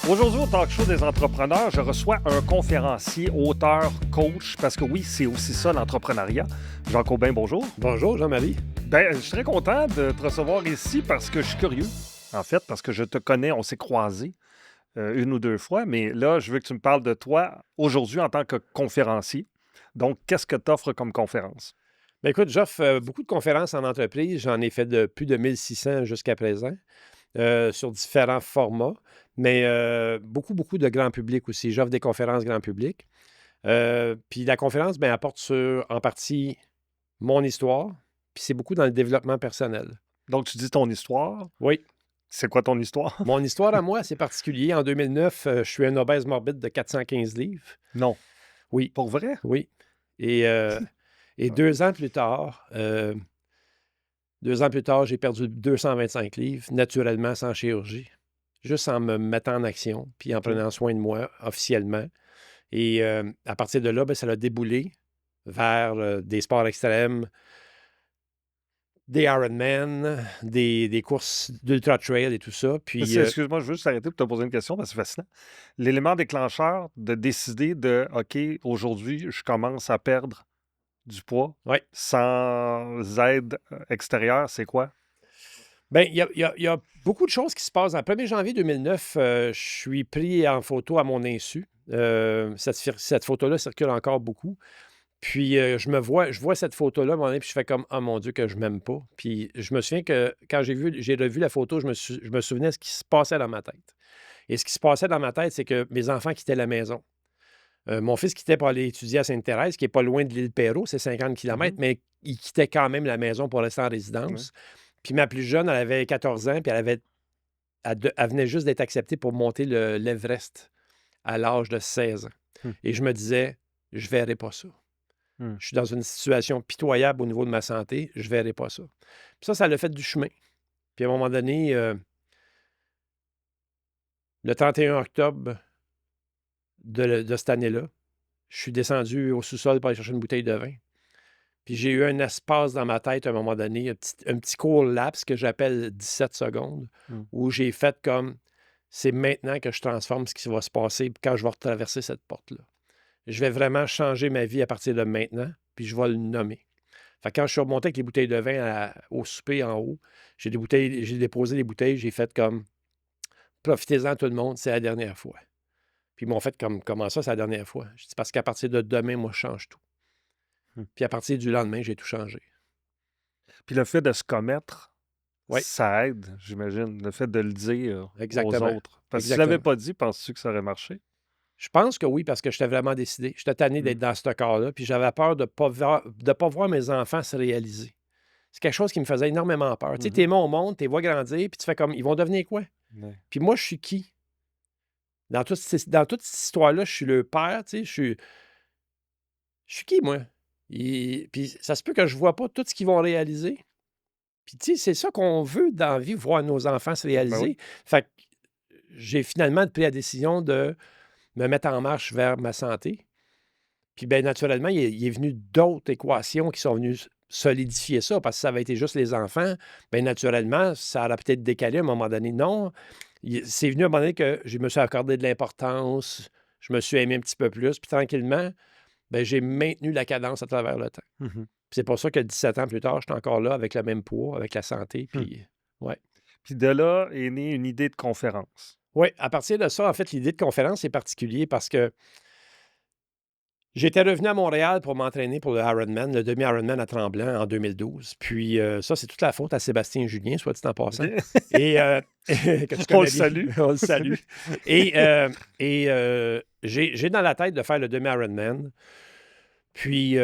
Aujourd'hui, au Talk Show des entrepreneurs, je reçois un conférencier, auteur, coach, parce que oui, c'est aussi ça l'entrepreneuriat. Jean Caubin, bonjour. Bonjour, Jean-Marie. Je suis très content de te recevoir ici parce que je suis curieux, en fait, parce que je te connais, on s'est croisés une ou deux fois, mais là, je veux que tu me parles de toi aujourd'hui en tant que conférencier. Donc, qu'est-ce que tu offres comme conférence? Bien, écoute, j'offre beaucoup de conférences en entreprise. J'en ai fait de plus de 1600 jusqu'à présent, sur différents formats, mais beaucoup, beaucoup de grand public aussi. J'offre des conférences grand public. Puis la conférence, bien, apporte en partie mon histoire, puis c'est beaucoup dans le développement personnel. Donc, tu dis ton histoire. Oui. C'est quoi ton histoire? Mon histoire à moi, c'est particulier. En 2009, je suis un obèse morbide de 415 livres. Non. Oui. Pour vrai? Oui. Et 2 ans plus tard, j'ai perdu 225 livres, naturellement, sans chirurgie, juste en me mettant en action, puis en prenant soin de moi officiellement. Et à partir de là, bien, ça a déboulé vers des sports extrêmes, des Ironman, des courses d'ultra-trail et tout ça. Puis, Excuse-moi, je veux juste arrêter pour te poser une question parce que c'est fascinant. L'élément déclencheur de décider de OK, aujourd'hui, je commence à perdre du poids ouais. sans aide extérieure, c'est quoi? Bien, il y a beaucoup de choses qui se passent. En 1er janvier 2009, je suis pris en photo à mon insu. Cette photo-là circule encore beaucoup. Puis je vois cette photo-là, à un moment donné, puis je fais comme «Ah mon Dieu, que je m'aime pas». Puis je me souviens que quand j'ai revu la photo, je me souvenais de ce qui se passait dans ma tête. Et ce qui se passait dans ma tête, c'est que mes enfants quittaient la maison. Mon fils quittait pour aller étudier à Sainte-Thérèse, qui n'est pas loin de l'île Perrot, c'est 50 kilomètres, mais il quittait quand même la maison pour rester en résidence. Puis ma plus jeune, elle avait 14 ans, puis elle venait juste d'être acceptée pour monter l'Everest à l'âge de 16 ans. Et je me disais, je verrai pas ça. Je suis dans une situation pitoyable au niveau de ma santé, je verrai pas ça. Puis ça l'a fait du chemin. Puis à un moment donné, le 31 octobre de cette année-là, je suis descendu au sous-sol pour aller chercher une bouteille de vin. Puis j'ai eu un espace dans ma tête à un moment donné, un petit court laps que j'appelle 17 secondes, où j'ai fait comme, c'est maintenant que je transforme ce qui va se passer quand je vais retraverser cette porte-là. Je vais vraiment changer ma vie à partir de maintenant, puis je vais le nommer. Fait que quand je suis remonté avec les bouteilles de vin au souper en haut, j'ai déposé les bouteilles, j'ai fait comme, profitez-en tout le monde, c'est la dernière fois. Puis ils m'ont fait comme, comment ça, c'est la dernière fois? Je dis, parce qu'à partir de demain, moi, je change tout. Puis à partir du lendemain, j'ai tout changé. Puis le fait de se commettre, Oui. ça aide, j'imagine, le fait de le dire Exactement. aux autres. Parce que si tu ne l'avais pas dit, penses-tu que ça aurait marché? Je pense que oui, parce que j'étais vraiment décidé. J'étais tanné d'être dans ce corps-là, puis j'avais peur de ne pas voir mes enfants se réaliser. C'est quelque chose qui me faisait énormément peur. Tu sais, t'es au monde, t'es vois grandir, puis tu fais comme, ils vont devenir quoi? Puis moi, je suis qui? Dans toute cette histoire-là, je suis le père, tu sais, je suis qui, moi? Puis ça se peut que je vois pas tout ce qu'ils vont réaliser. Puis tu sais, c'est ça qu'on veut dans la vie, voir nos enfants se réaliser. oui. Fait que j'ai finalement pris la décision de me mettre en marche vers ma santé. Puis bien, naturellement, il est venu d'autres équations qui sont venues solidifier ça, parce que ça avait été juste les enfants. Bien, naturellement, ça aurait peut-être décalé à un moment donné. Non, c'est venu à un moment donné que je me suis accordé de l'importance, je me suis aimé un petit peu plus, puis tranquillement, bien, j'ai maintenu la cadence à travers le temps. Puis c'est pour ça que 17 ans plus tard, je suis encore là avec le même poids, avec la santé, puis ouais. Puis de là est née une idée de conférence. Oui, à partir de ça, en fait, l'idée de conférence est particulier parce que j'étais revenu à Montréal pour m'entraîner pour le Ironman, le demi-Ironman à Tremblant en 2012. Puis ça, c'est toute la faute à Sébastien Julien, soit dit en passant. Et que tu On le connais bien. salue. On le salue. Et j'ai dans la tête de faire le demi-Ironman. Puis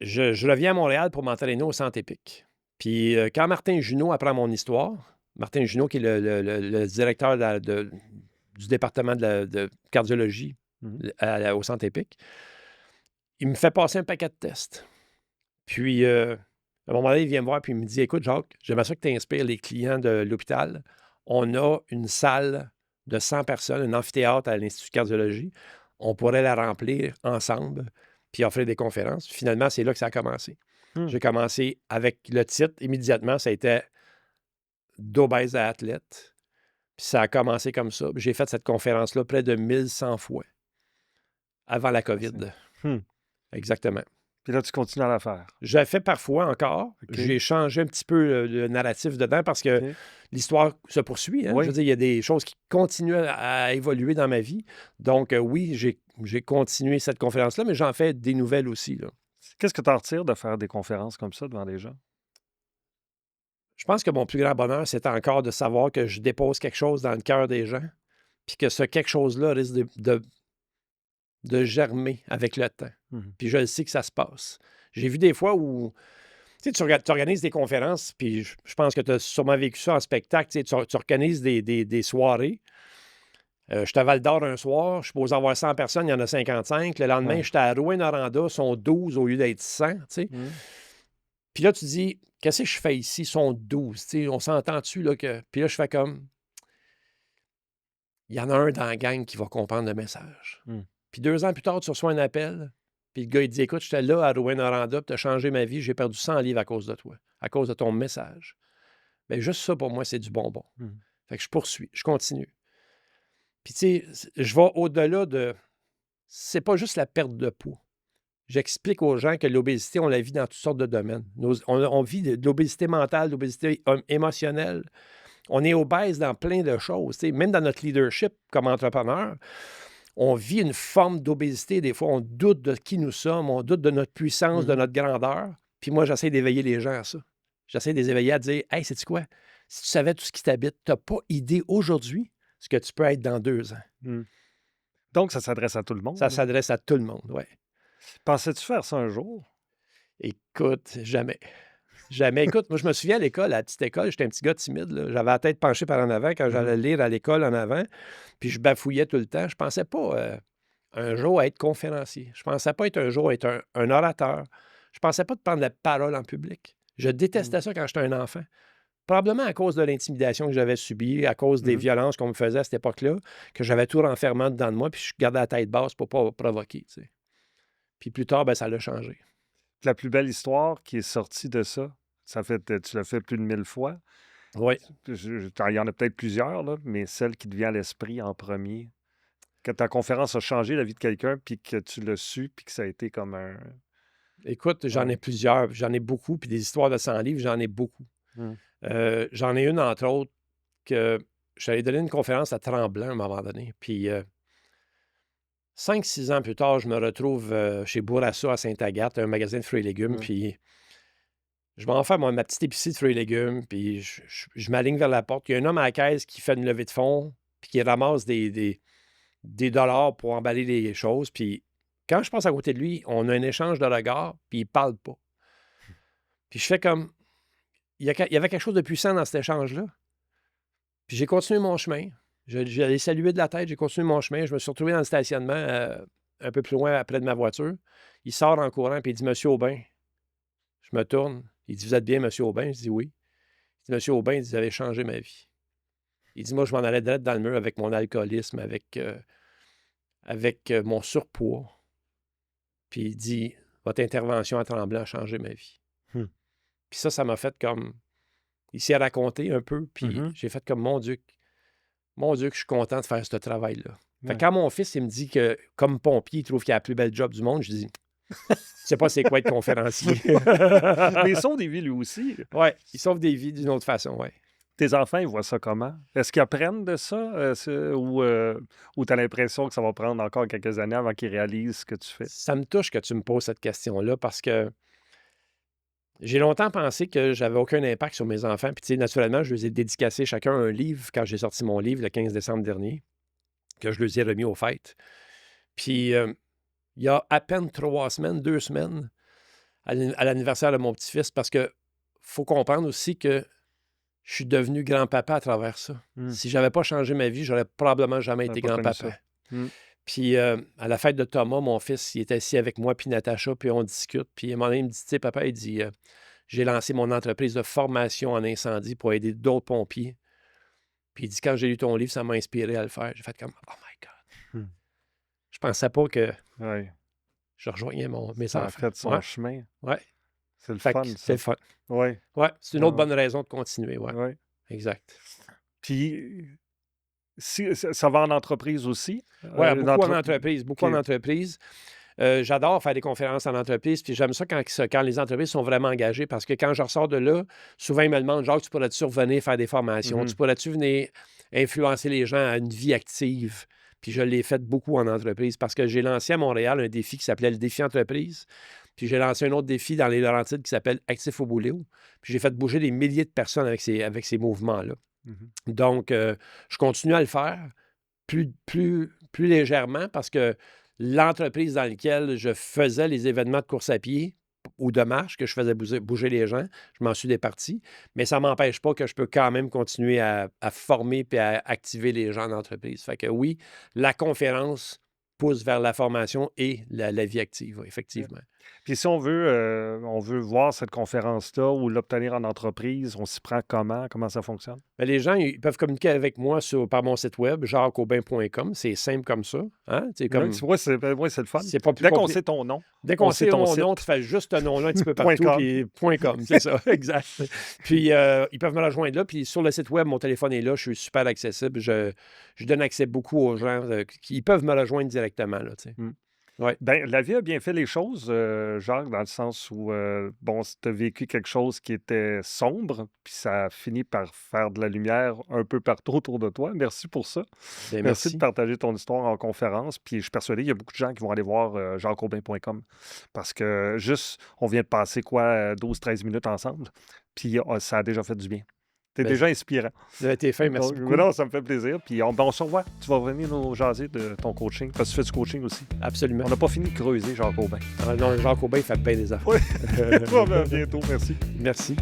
je reviens à Montréal pour m'entraîner au Centre Épique. Puis quand Martin Junot apprend mon histoire, Martin Junot, qui est le directeur du département de cardiologie au Centre Épique, il me fait passer un paquet de tests. Puis, à un moment donné, il vient me voir et il me dit, « Écoute, Jacques, j'aimerais ça que tu inspires les clients de l'hôpital. On a une salle de 100 personnes, un amphithéâtre à l'Institut de cardiologie. On pourrait la remplir ensemble puis offrir des conférences. » Finalement, c'est là que ça a commencé. J'ai commencé avec le titre. Immédiatement, ça a été d'obèse à athlète. Puis ça a commencé comme ça. J'ai fait cette conférence-là près de 1100 fois avant la COVID. Hmm. Exactement. Puis là, tu continues à la faire. J'ai fait parfois encore. OK. J'ai changé un petit peu le narratif dedans parce que OK. l'histoire se poursuit. Hein? Oui. Je veux dire, il y a des choses qui continuent à évoluer dans ma vie. Donc, oui, j'ai continué cette conférence-là, mais j'en fais des nouvelles aussi. Là. Qu'est-ce que tu en retires de faire des conférences comme ça devant des gens? Je pense que mon plus grand bonheur, c'est encore de savoir que je dépose quelque chose dans le cœur des gens, puis que ce quelque chose-là risque de germer avec le temps. Mhm. Puis je le sais que ça se passe. J'ai vu des fois où tu organises des conférences, puis je pense que tu as sûrement vécu ça en spectacle. Tu organises des soirées. Je suis à Val-d'Or un soir, je suis supposé avoir 100 personnes, il y en a 55. Le lendemain, Ouais. j'étais à Rouyn-Noranda, ils sont 12 au lieu d'être 100. Tu sais. Puis là, tu dis, qu'est-ce que je fais ici? Ils sont 12. Tu sais, on s'entend-tu là que. Puis là, je fais comme. Il y en a un dans la gang qui va comprendre le message. Puis 2 ans plus tard, tu reçois un appel. Puis le gars, il dit, écoute, j'étais là à Rouyn-Noranda, puis tu as changé ma vie, j'ai perdu 100 livres à cause de toi, à cause de ton message. Bien, juste ça, pour moi, c'est du bonbon. Fait que je poursuis, je continue. Puis, tu sais, je vais au-delà de. C'est pas juste la perte de poids. J'explique aux gens que l'obésité, on la vit dans toutes sortes de domaines. On vit de l'obésité mentale, de l'obésité émotionnelle. On est obèse dans plein de choses. Tu sais, même dans notre leadership comme entrepreneur, on vit une forme d'obésité. Des fois, on doute de qui nous sommes, on doute de notre puissance, de notre grandeur. Puis moi, j'essaie d'éveiller les gens à ça. J'essaie de les éveiller à dire, hey, sais-tu quoi? Si tu savais tout ce qui t'habite, tu n'as pas idée aujourd'hui ce que tu peux être dans 2 ans. Donc, ça s'adresse à tout le monde. Ça s'adresse à tout le monde, oui. Pensais-tu faire ça un jour? Écoute, jamais. Jamais. Écoute, moi, je me souviens à l'école, à la petite école, j'étais un petit gars timide. Là. J'avais la tête penchée par en avant quand j'allais lire à l'école en avant, puis je bafouillais tout le temps. Je pensais pas un jour être conférencier. Je pensais pas être un jour être un orateur. Je pensais pas de prendre la parole en public. Je détestais ça quand j'étais un enfant. Probablement à cause de l'intimidation que j'avais subie, à cause des violences qu'on me faisait à cette époque-là, que j'avais tout renfermant dedans de moi, puis je gardais la tête basse pour pas provoquer. Tu sais. Puis plus tard, ben, ça l'a changé. La plus belle histoire qui est sortie de ça, tu l'as fait plus de 1000 fois. Oui. Il y en a peut-être plusieurs, là, mais celle qui te vient à l'esprit en premier, que ta conférence a changé la vie de quelqu'un, puis que tu l'as su, puis que ça a été comme un... Écoute, j'en ai plusieurs, j'en ai beaucoup, puis des histoires de 100 livres, j'en ai beaucoup. J'en ai une, entre autres, que j'allais donner une conférence à Tremblant à un moment donné. Puis 5-6 ans plus tard, je me retrouve chez Bourassa à Sainte-Agathe, un magasin de fruits et légumes. Puis je m'en fais ma petite épicerie de fruits et légumes. Puis je m'aligne vers la porte. Il y a un homme à la caisse qui fait une levée de fonds, puis qui ramasse des dollars pour emballer les choses. Puis quand je passe à côté de lui, on a un échange de regards, puis il parle pas. Puis je fais comme... Il y avait quelque chose de puissant dans cet échange-là. Puis j'ai continué mon chemin. J'allais saluer de la tête, j'ai continué mon chemin. Je me suis retrouvé dans le stationnement un peu plus loin, près de ma voiture. Il sort en courant, puis il dit, Monsieur Aubin. Je me tourne. Il dit, vous êtes bien, Monsieur Aubin? Je dis oui. Il dit, Monsieur Aubin, vous avez changé ma vie. Il dit, moi, je m'en allais direct dans le mur avec mon alcoolisme, avec mon surpoids. Puis il dit, votre intervention à Tremblant a changé ma vie. Puis ça m'a fait comme... Il s'est raconté un peu, puis j'ai fait comme, mon Dieu, que je suis content de faire ce travail-là. Fait que quand mon fils, il me dit que, comme pompier, il trouve qu'il a la plus belle job du monde, je dis, je sais pas c'est quoi être conférencier. Mais ils sont des vies, lui aussi. Oui, ils sauvent des vies d'une autre façon, oui. Tes enfants, ils voient ça comment? Est-ce qu'ils apprennent de ça? Ou tu as l'impression que ça va prendre encore quelques années avant qu'ils réalisent ce que tu fais? Ça me touche que tu me poses cette question-là parce que j'ai longtemps pensé que j'avais aucun impact sur mes enfants. Puis, tu sais, naturellement, je les ai dédicacés chacun un livre quand j'ai sorti mon livre le 15 décembre dernier, que je les ai remis aux fêtes. Puis, il y a à peine 3 semaines, 2 semaines, à l'anniversaire de mon petit-fils, parce que faut comprendre aussi que je suis devenu grand-papa à travers ça. Si je n'avais pas changé ma vie, j'aurais probablement jamais été grand-papa. Puis, à la fête de Thomas, mon fils, il est assis avec moi puis Natacha, puis on discute. Puis, à un moment donné, il me dit, tu sais, papa, il dit, j'ai lancé mon entreprise de formation en incendie pour aider d'autres pompiers. Puis, il dit, quand j'ai lu ton livre, ça m'a inspiré à le faire. J'ai fait comme, oh my God. Je pensais pas que je rejoignais mes ça enfants. a fait son chemin. Oui. C'est le fun, ça. C'est le fun. Oui. Ouais, c'est une autre bonne raison de continuer, oui. Ouais. Exact. Puis, Ça va en entreprise aussi? Oui, Une beaucoup en entre- entreprise, beaucoup en OK. entreprise. J'adore faire des conférences en entreprise, puis j'aime ça quand les entreprises sont vraiment engagées, parce que quand je ressors de là, souvent ils me demandent, Jacques, tu pourrais-tu revenir faire des formations? Tu Mhm. pourrais-tu venir influencer les gens à une vie active? Puis je l'ai fait beaucoup en entreprise, parce que j'ai lancé à Montréal un défi qui s'appelait le défi entreprise. Puis j'ai lancé un autre défi dans les Laurentides qui s'appelle Actif au boulot. Puis j'ai fait bouger des milliers de personnes avec ces mouvements-là. Mhm. Donc, je continue à le faire plus légèrement parce que l'entreprise dans laquelle je faisais les événements de course à pied ou de marche, que je faisais bouger les gens, je m'en suis départi, mais ça ne m'empêche pas que je peux quand même continuer à former et à activer les gens d'entreprise. Fait que oui, la conférence pousse vers la formation et la vie active, effectivement. Puis si on veut voir cette conférence-là ou l'obtenir en entreprise, on s'y prend comment? Comment ça fonctionne? Ben, les gens, ils peuvent communiquer avec moi par mon site web, jacqueaubin.com. C'est simple comme ça. Hein? C'est Oui, comme, c'est le fun. c'est pas plus Dès qu'on compliqué. sait ton nom, Dès qu'on sait ton mon site. nom, tu fais juste un nom là un petit peu Point partout, com. puis .com, c'est ça, exact. Puis ils peuvent me rejoindre là, puis sur le site web, mon téléphone est là, je suis super accessible, je donne accès beaucoup aux gens, qui peuvent me rejoindre directement, là, tu sais. Mm. Ouais. Ben, la vie a bien fait les choses, Jacques, dans le sens où, bon, tu as vécu quelque chose qui était sombre, puis ça a fini par faire de la lumière un peu partout autour de toi. Merci pour ça. Ben, Merci de merci. partager ton histoire en conférence. Puis je suis persuadé qu'il y a beaucoup de gens qui vont aller voir jacqueaubin.com parce que juste, on vient de passer quoi, 12-13 minutes ensemble, puis ça a déjà fait du bien. T'es Ben, déjà inspirant. t'es fin, merci Donc, beaucoup. non, ça me fait plaisir. Puis on se revoit. Tu vas venir nous jaser de ton coaching parce que tu fais du coaching aussi. Absolument. On n'a pas fini de creuser, Jacques Aubin. Ah non, Jacques Aubin, il fait bien des affaires. Oui. À bientôt. Merci. Merci.